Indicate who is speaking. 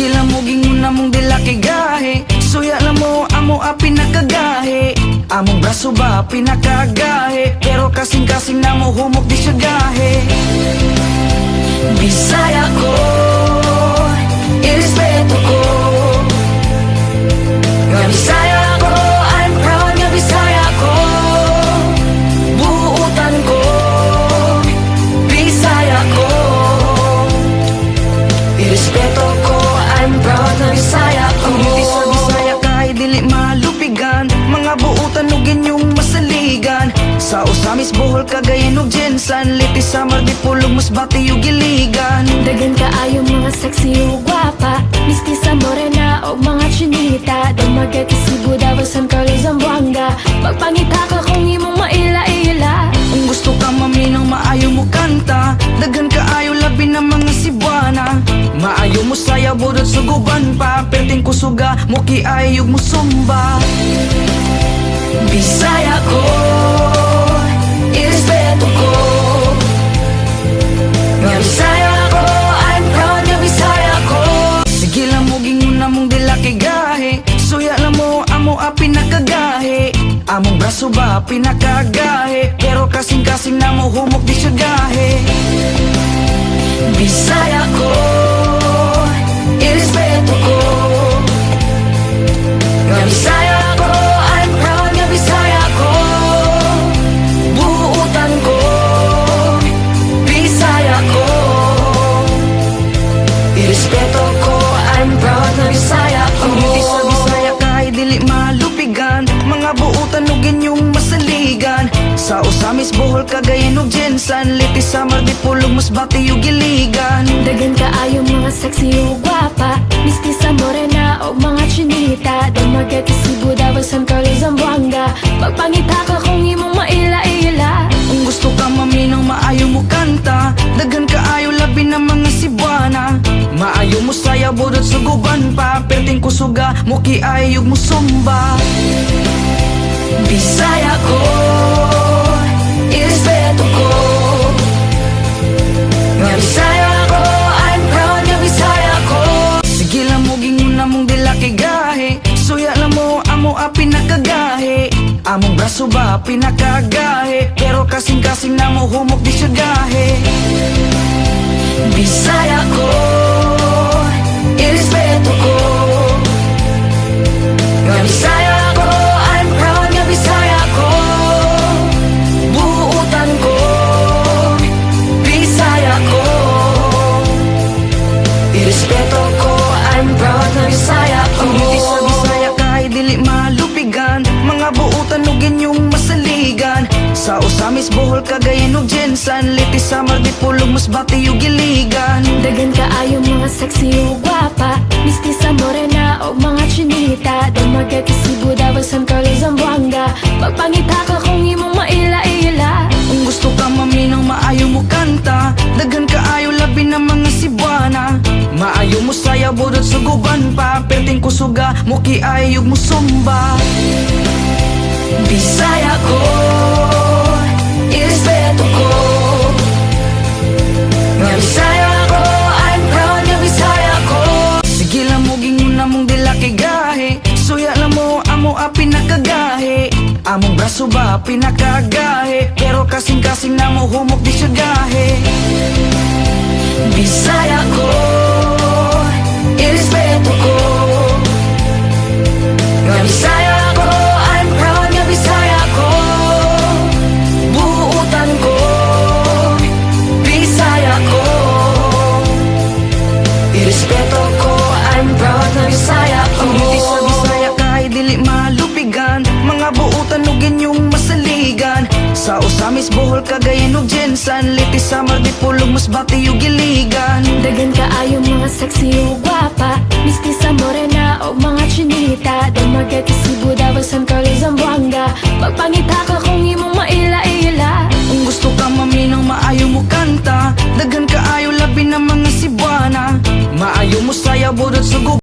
Speaker 1: Sige lang mo gingon among dila kay gahe. Suya lang mo amo a pinakagahe. Among braso ba pinakagahe. Pero kasing-kasing na mo humok di siya gahe. Bisaya ko, irespeto ko. Nga Bisaya ko, I'm proud nga Bisaya ko. Buutan ko, Bisaya ko. Irespeto ko, I'm proud nga Bisaya ko. Ang beauty sa Bisaya kahit dili malupigan. Mga buutan o ginyong masaligan. Sa Usamis, Bohol, Cagayan ug Jensan. Litis, Samar, Dipolog, Masbate ug Iligan.
Speaker 2: Dagan kaayo mga sexy ug gwapa. Mistisa, morena o mga chinita. Dumagat Cebu, Davao, San Carlos, Zamboanga. Magpangita ka kung imong maila-ila.
Speaker 1: Kung gusto ka maminaw, maayo mo kanta. Dagan kaayo labi ng mga Cebuana. Maayo mo saya, budot suguban pa. Perting kusuga, muki ayog mo sumba. Bisaya ko, irespeto ko. Nga Bisaya ko, I'm proud nga Bisaya ko. Sige lang mo gingon among dila kay gahe. Suya lang mo amo a pinakagahe. Among braso ba pinakagahe. Pero kasing-kasing na mo humok di siya gahe. Bisaya ko, irespeto ko. Nga Bisaya ko, I'm proud nga Bisaya ko. Buutan ko, Bisaya ko. Irespeto ko, I'm proud nga Bisaya ko. Ang beauty sa Bisaya kahit dili malupigan. Mga buutan o ginyong masaligan. Sa Usamis, Bohol, Cagayan ug Jensan. Litis, Samar, Dipolog, Masbate ug Iligan.
Speaker 2: Dagan kaayo mga sexy ug gwapa. Mistisa, morena o mga chinita. Dumagat Cebu, Davao, San Carlos, Zamboanga. Magpangita ka kung imong maila-ila.
Speaker 1: Kung gusto ka maminaw, maayo mo kanta. Dagan kaayo labi ng mga Cebuana. Maayo mo saya, budot suguban pa. Perting kusuga, muki ayog mo sumba. Bisaya ko, irespeto ko. Nga Bisaya ko, I'm proud nga Bisaya ko. Sige lang mo gingon among dila kay gahe. Suya lang mo amo a pinakagahe. Among braso ba pinakagahe. Pero kasing-kasing na mo humok di siya gahe. Bisaya ko, irespeto ko. Nga Bisaya ko, I'm proud nga Bisaya ko. Buutan ko, Bisaya ko. Irespeto ko, I'm proud nga Bisaya ko. Ang beauty sa Bisaya kahit dili malupigan. Mga buutan o ginyong masaligan. Sa Usamis, Bohol, Cagayan ug Jensan. Litis, Samar, Dipolog, Masbate ug Iligan.
Speaker 2: Dagan kaayo mga sexy ug gwapa. Mistisa, morena o mga chinita. Dumagat Cebu, Davao, San Carlos, Zamboanga. Magpangita ka kung imong maila-ila.
Speaker 1: Kung gusto ka maminaw, maayo mo kanta. Dagan kaayo labi ng mga Cebuana. Maayo mo saya, budot suguban pa. Perting kusuga, muki ayog mo sumba. Bisaya ko, irespeto ko. Nga Bisaya ko, I'm proud nga Bisaya ko. Sige lang mo gingon among dila kay gahe. Suya lang mo amo a pinakagahe. Among braso ba pinakagahe. Pero kasing-kasing na mo humok di siya gahe. Bisaya ko, irespeto ko. Nga Bisaya ko, I'm proud nga Bisaya ko. Buutan ko, Bisaya ko. Irespeto ko, I'm proud nga Bisaya ko. Ang beauty sa Bisaya kahit dili malupigan. Mga buutan o ginyong masaligan. Sa Usamis, Bohol, Cagayan ug Jensan. Litis, Samar, Dipolog, Masbate ug Iligan.
Speaker 2: Dagan kaayo mga sexy ug gwapa. Mistisa, morena o mga chinita. Dumagat Cebu,